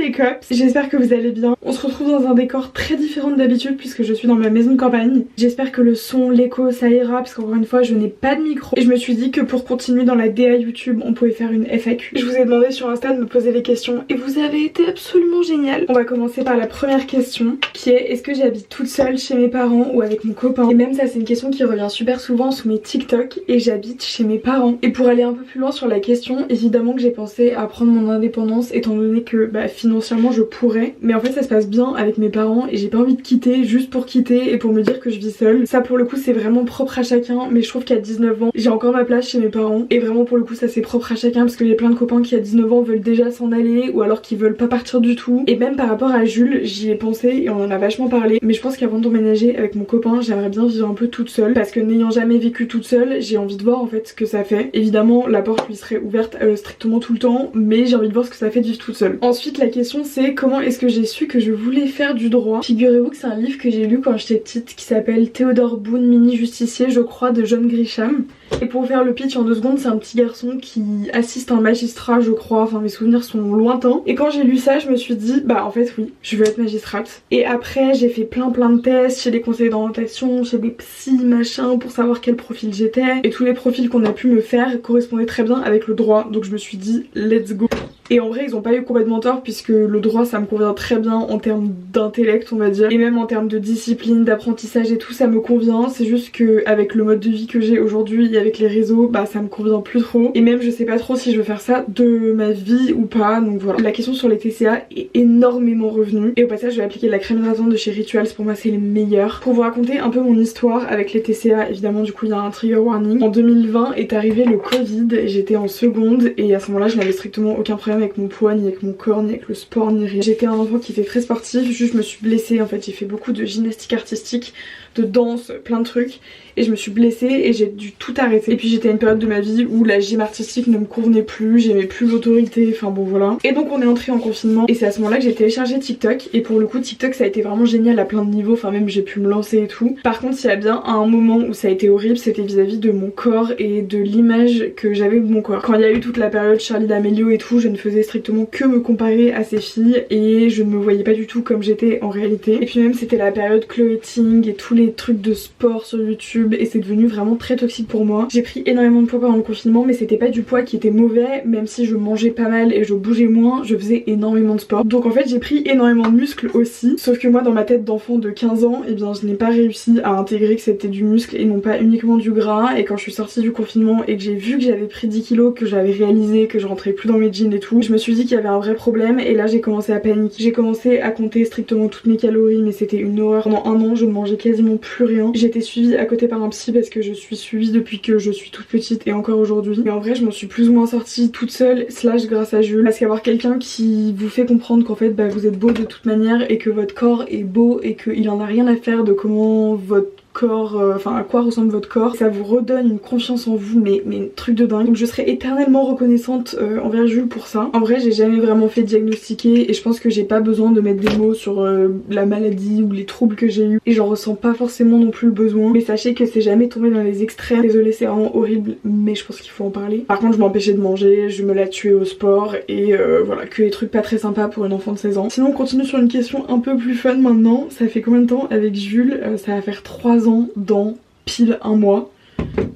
les cops, j'espère que vous allez bien. On se retrouve dans un décor très différent d'habitude puisque je suis dans ma maison de campagne. J'espère que le son, l'écho ça ira parce qu'encore une fois je n'ai pas de micro. Et je me suis dit que pour continuer dans la DA YouTube on pouvait faire une FAQ. Je vous ai demandé sur Insta de me poser des questions et vous avez été absolument génial. On va commencer par la première question qui est que j'habite toute seule chez mes parents ou avec mon copain? Et même ça c'est une question qui revient super souvent sous mes TikTok et j'habite chez mes parents. Et pour aller un peu plus loin sur la question, évidemment que j'ai pensé à prendre mon indépendance étant donné que financièrement je pourrais, mais en fait ça se passe bien avec mes parents et j'ai pas envie de quitter juste pour quitter et pour me dire que je vis seule. Ça pour le coup c'est vraiment propre à chacun, mais je trouve qu'à 19 ans j'ai encore ma place chez mes parents et vraiment pour le coup ça c'est propre à chacun parce que j'ai plein de copains qui à 19 ans veulent déjà s'en aller ou alors qui veulent pas partir du tout. Et même par rapport à Jules j'y ai pensé et on en a vachement parlé, mais je pense qu'avant d'emménager avec mon copain j'aimerais bien vivre un peu toute seule parce que n'ayant jamais vécu toute seule j'ai envie de voir en fait ce que ça fait. Évidemment la porte lui serait ouverte strictement tout le temps, mais j'ai envie de voir ce que ça fait de vivre toute seule. Ensuite la question c'est comment est-ce que j'ai su que je voulais faire du droit. Figurez-vous que c'est un livre que j'ai lu quand j'étais petite qui s'appelle Théodore Boone, mini-justicier je crois, de John Grisham. Et pour vous faire le pitch en 2 secondes, c'est un petit garçon qui assiste un magistrat je crois, enfin mes souvenirs sont lointains. Et quand j'ai lu ça je me suis dit en fait oui, je veux être magistrate. Et après j'ai fait plein de tests chez des conseillers d'orientation, chez des psys machin pour savoir quel profil j'étais. Et tous les profils qu'on a pu me faire correspondaient très bien avec le droit, donc je me suis dit let's go. Et en vrai ils ont pas eu complètement tort puisque le droit ça me convient très bien en termes d'intellect on va dire, et même en termes de discipline, d'apprentissage et tout ça me convient. C'est juste que avec le mode de vie que j'ai aujourd'hui et avec les réseaux ça me convient plus trop, et même je sais pas trop si je veux faire ça de ma vie ou pas, donc voilà. La question sur les TCA est énormément revenue et au passage je vais appliquer de la crème hydratante de chez Rituals, pour moi c'est les meilleurs. Pour vous raconter un peu mon histoire avec les TCA, évidemment du coup il y a un trigger warning. En 2020 est arrivé le Covid et j'étais en seconde et à ce moment là je n'avais strictement aucun problème avec mon poids, ni avec mon corps, ni avec le sport, ni rien. J'étais un enfant qui était très sportif, juste je me suis blessée en fait, j'ai fait beaucoup de gymnastique artistique, de danse, plein de trucs, et je me suis blessée et j'ai dû tout arrêter. Et puis j'étais à une période de ma vie où la gym artistique ne me convenait plus, j'aimais plus l'autorité, enfin bon voilà. Et donc on est entré en confinement et c'est à ce moment là que j'ai téléchargé TikTok, et pour le coup TikTok ça a été vraiment génial à plein de niveaux, enfin même j'ai pu me lancer et tout. Par contre il y a bien un moment où ça a été horrible, c'était vis-à-vis de mon corps et de l'image que j'avais de mon corps. Quand il y a eu toute la période Charlie D'Amelio et tout, je ne faisais strictement que me comparer à ces filles et je ne me voyais pas du tout comme j'étais en réalité. Et puis même c'était la période Chloé Ting et tous les trucs de sport sur YouTube et c'est devenu vraiment très toxique pour moi. J'ai pris énormément de poids pendant le confinement, mais c'était pas du poids qui était mauvais, même si je mangeais pas mal et je bougeais moins, je faisais énormément de sport. Donc en fait j'ai pris énormément de muscles aussi, sauf que moi dans ma tête d'enfant de 15 ans, je n'ai pas réussi à intégrer que c'était du muscle et non pas uniquement du gras. Et quand je suis sortie du confinement et que j'ai vu que j'avais pris 10 kilos, que j'avais réalisé que je rentrais plus dans mes jeans et tout, je me suis dit qu'il y avait un vrai problème et là j'ai commencé à paniquer. J'ai commencé à compter strictement toutes mes calories, mais c'était une horreur. Pendant 1 an je ne mangeais quasiment plus rien. J'ai été suivie à côté par un psy parce que je suis suivie depuis que je suis toute petite et encore aujourd'hui. Mais en vrai je m'en suis plus ou moins sortie toute seule / grâce à Jules, parce qu'avoir quelqu'un qui vous fait comprendre qu'en fait vous êtes beau de toute manière et que votre corps est beau et qu'il en a rien à faire de comment votre corps, à quoi ressemble votre corps, ça vous redonne une confiance en vous, mais truc de dingue. Donc je serai éternellement reconnaissante envers Jules pour ça. En vrai j'ai jamais vraiment fait diagnostiquer et je pense que j'ai pas besoin de mettre des mots sur la maladie ou les troubles que j'ai eu, et j'en ressens pas forcément non plus le besoin, mais sachez que c'est jamais tombé dans les extrêmes. Désolée c'est vraiment horrible, mais je pense qu'il faut en parler. Par contre je m'empêchais de manger, je me la tuais au sport et voilà, que les trucs pas très sympas pour une enfant de 16 ans. Sinon on continue sur une question un peu plus fun maintenant. Ça fait combien de temps avec Jules? Ça va faire 3 ans dans pile 1 mois.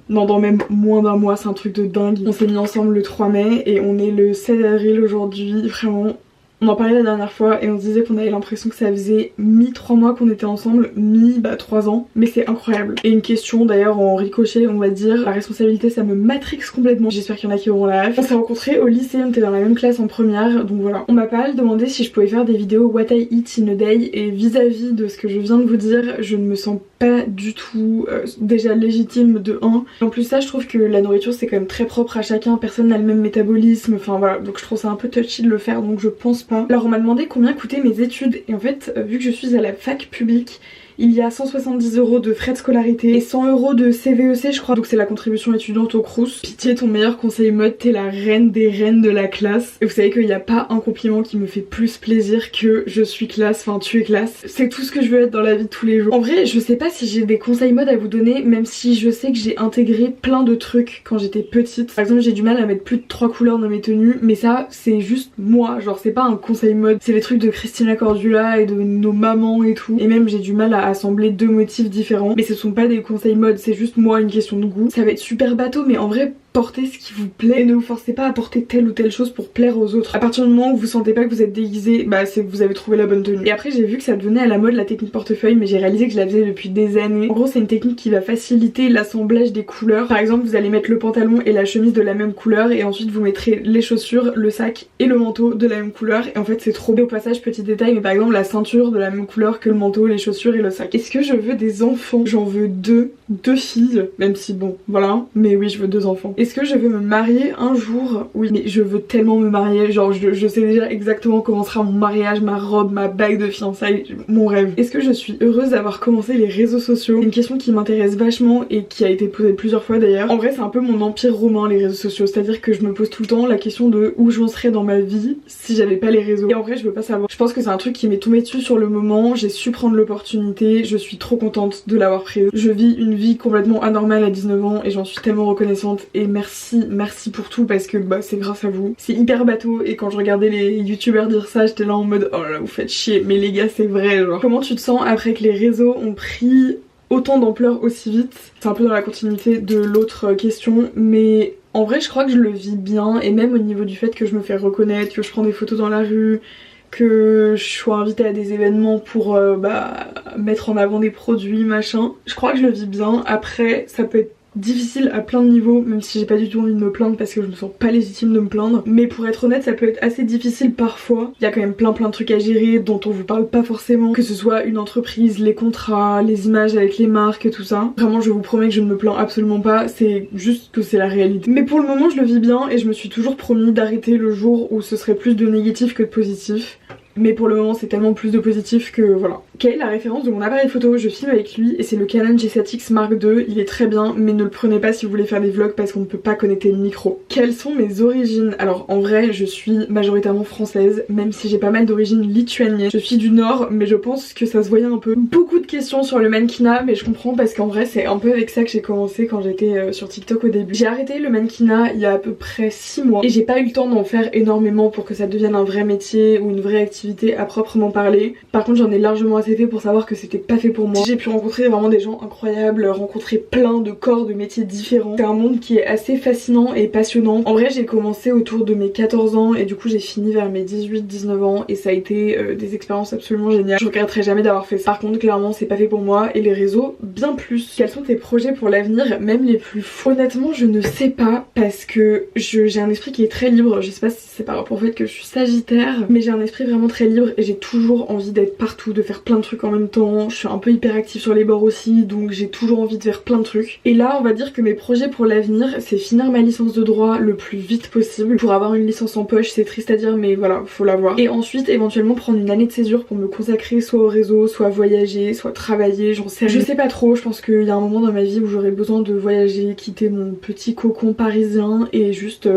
Non, dans même moins d'1 mois, c'est un truc de dingue. On s'est mis ensemble le 3 mai et on est le 7 avril aujourd'hui. Vraiment, on en parlait la dernière fois et on se disait qu'on avait l'impression que ça faisait mi-3 mois qu'on était ensemble, mi-3 ans. Mais c'est incroyable. Et une question d'ailleurs en ricochet, on va dire, la responsabilité ça me matrix complètement. J'espère qu'il y en a qui auront la ref. On s'est rencontrés au lycée, on était dans la même classe en première, donc voilà. On m'a pas mal demandé si je pouvais faire des vidéos what I eat in a day, et vis-à-vis de ce que je viens de vous dire, je ne me sens pas du tout déjà légitime de 1. En plus ça je trouve que la nourriture c'est quand même très propre à chacun, personne n'a le même métabolisme, enfin voilà, donc je trouve ça un peu touchy de le faire, donc je pense pas. Alors on m'a demandé combien coûtaient mes études et en fait vu que je suis à la fac publique, Il y a 170 € de frais de scolarité et 100 € de CVEC je crois, donc c'est la contribution étudiante au Crous. Pitié, ton meilleur conseil mode, t'es la reine des reines de la classe. Et vous savez qu'il n'y a pas un compliment qui me fait plus plaisir que je suis classe, enfin tu es classe. C'est tout ce que je veux être dans la vie de tous les jours. En vrai, je sais pas si j'ai des conseils mode à vous donner, même si je sais que j'ai intégré plein de trucs quand j'étais petite. Par exemple, j'ai du mal à mettre plus de 3 couleurs dans mes tenues, mais ça c'est juste moi, genre c'est pas un conseil mode, c'est les trucs de Christina Cordula et de nos mamans et tout. Et même j'ai du mal à assembler 2 motifs différents, mais ce sont pas des conseils mode, c'est juste moi, une question de goût. Ça va être super bateau, mais en vrai portez ce qui vous plaît et ne vous forcez pas à porter telle ou telle chose pour plaire aux autres. À partir du moment où vous sentez pas que vous êtes déguisé, bah c'est que vous avez trouvé la bonne tenue. Et après j'ai vu que ça devenait à la mode la technique portefeuille, mais j'ai réalisé que je la faisais depuis des années. En gros c'est une technique qui va faciliter l'assemblage des couleurs. Par exemple vous allez mettre le pantalon et la chemise de la même couleur et ensuite vous mettrez les chaussures, le sac et le manteau de la même couleur et en fait c'est trop bien. Au passage petit détail, mais par exemple la ceinture de la même couleur que le manteau, les chaussures et le sac. Est-ce que je veux des enfants? J'en veux deux filles, même si bon voilà, mais oui je veux 2 enfants. Est-ce que je veux me marier un jour? Oui, mais je veux tellement me marier, genre je sais déjà exactement comment sera mon mariage, ma robe, ma bague de fiançailles, mon rêve. Est-ce que je suis heureuse d'avoir commencé les réseaux sociaux? Une question qui m'intéresse vachement et qui a été posée plusieurs fois d'ailleurs. En vrai c'est un peu mon empire romain les réseaux sociaux, c'est-à-dire que je me pose tout le temps la question de où j'en serais dans ma vie si j'avais pas les réseaux. Et en vrai je veux pas savoir. Je pense que c'est un truc qui m'est tombé dessus sur le moment, j'ai su prendre l'opportunité, je suis trop contente de l'avoir prise. Je vis une vie complètement anormale à 19 ans et j'en suis tellement reconnaissante et merci pour tout parce que bah c'est grâce à vous. C'est hyper bateau et quand je regardais les youtubeurs dire ça j'étais là en mode oh là là vous faites chier, mais les gars c'est vrai genre. Comment tu te sens après que les réseaux ont pris autant d'ampleur aussi vite? C'est un peu dans la continuité de l'autre question, mais en vrai je crois que je le vis bien et même au niveau du fait que je me fais reconnaître, que je prends des photos dans la rue, que je sois invitée à des événements pour mettre en avant des produits machin. Je crois que je le vis bien. Après ça peut être difficile à plein de niveaux, même si j'ai pas du tout envie de me plaindre parce que je me sens pas légitime de me plaindre, mais pour être honnête ça peut être assez difficile parfois. Il y a quand même plein de trucs à gérer dont on vous parle pas forcément, que ce soit une entreprise, les contrats, les images avec les marques, tout ça. Vraiment je vous promets que je ne me plains absolument pas, c'est juste que c'est la réalité. Mais pour le moment je le vis bien et je me suis toujours promis d'arrêter le jour où ce serait plus de négatif que de positif. Mais pour le moment c'est tellement plus de positif que voilà. Quelle est la référence de mon appareil photo? Je filme avec lui et c'est le Canon G7X Mark II. Il est très bien mais ne le prenez pas si vous voulez faire des vlogs parce qu'on ne peut pas connecter le micro. Quelles sont mes origines? Alors en vrai je suis majoritairement française, même si j'ai pas mal d'origines lituaniennes. Je suis du nord mais je pense que ça se voyait un peu. Beaucoup de questions sur le mannequinat, mais je comprends parce qu'en vrai c'est un peu avec ça que j'ai commencé quand j'étais sur TikTok au début. J'ai arrêté le mannequinat il y a à peu près 6 mois et j'ai pas eu le temps d'en faire énormément pour que ça devienne un vrai métier ou une vraie activité à proprement parler. Par contre j'en ai largement assez fait pour savoir que c'était pas fait pour moi. J'ai pu rencontrer vraiment des gens incroyables, rencontrer plein de corps, de métiers différents. C'est un monde qui est assez fascinant et passionnant. En vrai j'ai commencé autour de mes 14 ans et du coup j'ai fini vers mes 18-19 ans et ça a été des expériences absolument géniales. Je regretterai jamais d'avoir fait ça. Par contre clairement c'est pas fait pour moi et les réseaux bien plus. Quels sont tes projets pour l'avenir, même les plus fous? Honnêtement je ne sais pas parce que j'ai un esprit qui est très libre. Je sais pas si c'est par rapport au fait que je suis sagittaire, mais j'ai un esprit vraiment très libre et j'ai toujours envie d'être partout, de faire plein de trucs en même temps. Je suis un peu hyperactive sur les bords aussi, donc j'ai toujours envie de faire plein de trucs. Et là on va dire que mes projets pour l'avenir c'est finir ma licence de droit le plus vite possible pour avoir une licence en poche. C'est triste à dire mais voilà, faut l'avoir. Et ensuite éventuellement prendre une année de césure pour me consacrer soit au réseau, soit voyager, soit travailler, j'en sais rien. Je sais pas trop, je pense qu'il y a un moment dans ma vie où j'aurais besoin de voyager, quitter mon petit cocon parisien et juste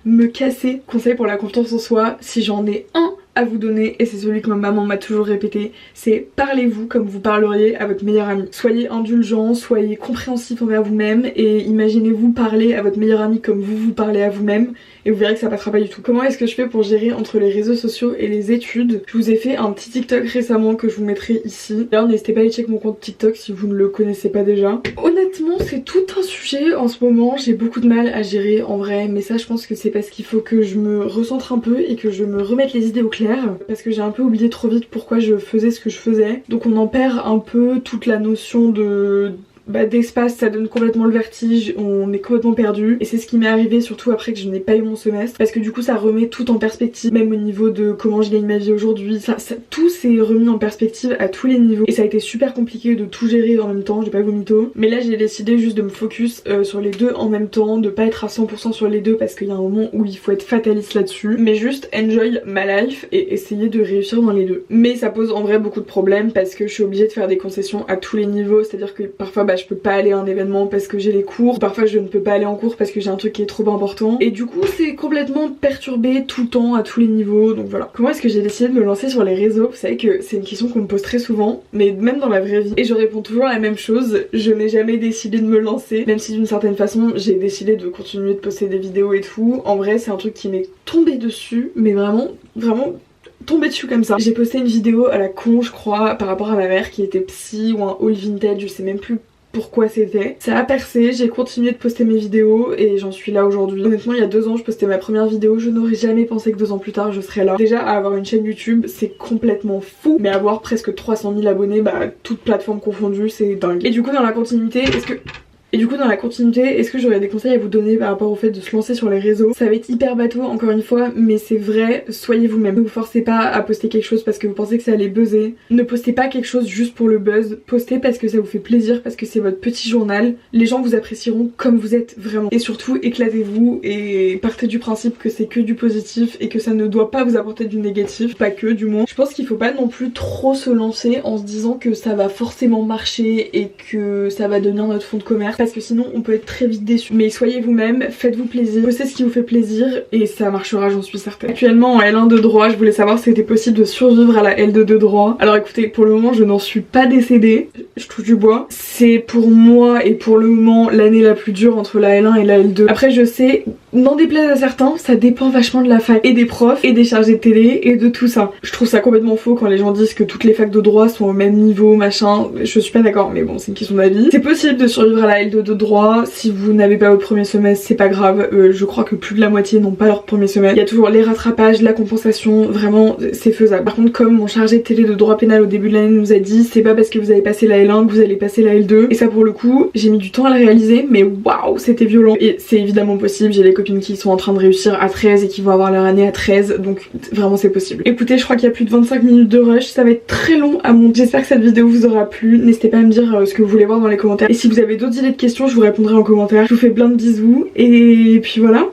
me casser. Conseil pour la confiance en soi, si j'en ai un à vous donner, et c'est celui que ma maman m'a toujours répété, c'est parlez-vous comme vous parleriez à votre meilleur ami. Soyez indulgent, soyez compréhensif envers vous-même et imaginez-vous parler à votre meilleur ami comme vous vous parlez à vous-même et vous verrez que ça passera pas du tout. Comment est-ce que je fais pour gérer entre les réseaux sociaux et les études? Je vous ai fait un petit TikTok récemment que je vous mettrai ici. D'ailleurs n'hésitez pas à aller checker mon compte TikTok si vous ne le connaissez pas déjà. Honnêtement c'est tout un sujet en ce moment, j'ai beaucoup de mal à gérer en vrai, mais ça je pense que c'est parce qu'il faut que je me recentre un peu et que je me remette les idées au clair. Parce que j'ai un peu oublié trop vite pourquoi je faisais ce que je faisais. Donc on en perd un peu toute la notion de d'espace, ça donne complètement le vertige, on est complètement perdu. Et c'est ce qui m'est arrivé surtout après que je n'ai pas eu mon semestre, parce que du coup ça remet tout en perspective, même au niveau de comment je gagne ma vie aujourd'hui. Tout s'est remis en perspective à tous les niveaux. Et ça a été super compliqué de tout gérer en même temps, j'ai pas vous mytho. Mais là j'ai décidé juste de me focus sur les deux en même temps, de pas être à 100% sur les deux parce qu'il y a un moment où il faut être fataliste là-dessus, mais juste enjoy ma life et essayer de réussir dans les deux. Mais ça pose en vrai beaucoup de problèmes parce que je suis obligée de faire des concessions à tous les niveaux, c'est-à-dire que parfois je peux pas aller à un événement parce que j'ai les cours, parfois je ne peux pas aller en cours parce que j'ai un truc qui est trop important, et du coup c'est complètement perturbé tout le temps à tous les niveaux. Donc voilà. Comment est-ce que j'ai décidé de me lancer sur les réseaux? Vous savez que c'est une question qu'on me pose très souvent, mais même dans la vraie vie, et je réponds toujours la même chose: je n'ai jamais décidé de me lancer, même si d'une certaine façon j'ai décidé de continuer de poster des vidéos et tout. En vrai c'est un truc qui m'est tombé dessus, mais vraiment tombé dessus comme ça. J'ai posté une vidéo à la con je crois par rapport à ma mère qui était psy ou un haul vintage, je sais même plus pourquoi c'était. Ça a percé, j'ai continué de poster mes vidéos et j'en suis là aujourd'hui. Honnêtement il y a 2 ans je postais ma première vidéo, je n'aurais jamais pensé que 2 ans plus tard je serais là. Déjà avoir une chaîne YouTube c'est complètement fou, mais avoir presque 300 000 abonnés, toutes plateformes confondues, c'est dingue. Et du coup dans la continuité, est-ce que j'aurais des conseils à vous donner par rapport au fait de se lancer sur les réseaux? Ça va être hyper bateau encore une fois, mais c'est vrai, soyez vous-même. Ne vous forcez pas à poster quelque chose parce que vous pensez que ça allait buzzer. Ne postez pas quelque chose juste pour le buzz. Postez parce que ça vous fait plaisir, parce que c'est votre petit journal. Les gens vous apprécieront comme vous êtes vraiment. Et surtout, éclatez-vous et partez du principe que c'est que du positif et que ça ne doit pas vous apporter du négatif. Pas que, du moins. Je pense qu'il faut pas non plus trop se lancer en se disant que ça va forcément marcher et que ça va devenir notre fond de commerce, parce que sinon on peut être très vite déçu. Mais soyez vous-même, faites-vous plaisir, postez ce qui vous fait plaisir et ça marchera, j'en suis certaine. Actuellement en L1 de droit, je voulais savoir si c'était possible de survivre à la L2 de droit. Alors écoutez, pour le moment je n'en suis pas décédée, je touche du bois. C'est pour moi et pour le moment l'année la plus dure entre la L1 et la L2. Après je sais, n'en déplaise à certains, ça dépend vachement de la fac et des profs et des chargés de télé et de tout ça. Je trouve ça complètement faux quand les gens disent que toutes les facs de droit sont au même niveau, machin. Je suis pas d'accord, mais bon c'est une question d'avis. C'est possible de survivre à la L2 de droit. Si vous n'avez pas votre premier semestre c'est pas grave, je crois que plus de la moitié n'ont pas leur premier semestre. Il y a toujours les rattrapages, la compensation, vraiment c'est faisable. Par contre comme mon chargé de télé de droit pénal au début de l'année nous a dit, c'est pas parce que vous avez passé la L1 que vous allez passer la L2, et ça pour le coup j'ai mis du temps à le réaliser, mais waouh c'était violent. Et c'est évidemment possible, j'ai des copines qui sont en train de réussir à 13 et qui vont avoir leur année à 13, donc vraiment c'est possible. Écoutez, je crois qu'il y a plus de 25 minutes de rush, ça va être très long à monter. J'espère que cette vidéo vous aura plu, n'hésitez pas à me dire ce que vous voulez voir dans les commentaires, et si vous avez d'autres idées de questions je vous répondrai en commentaire. Je vous fais plein de bisous et puis voilà.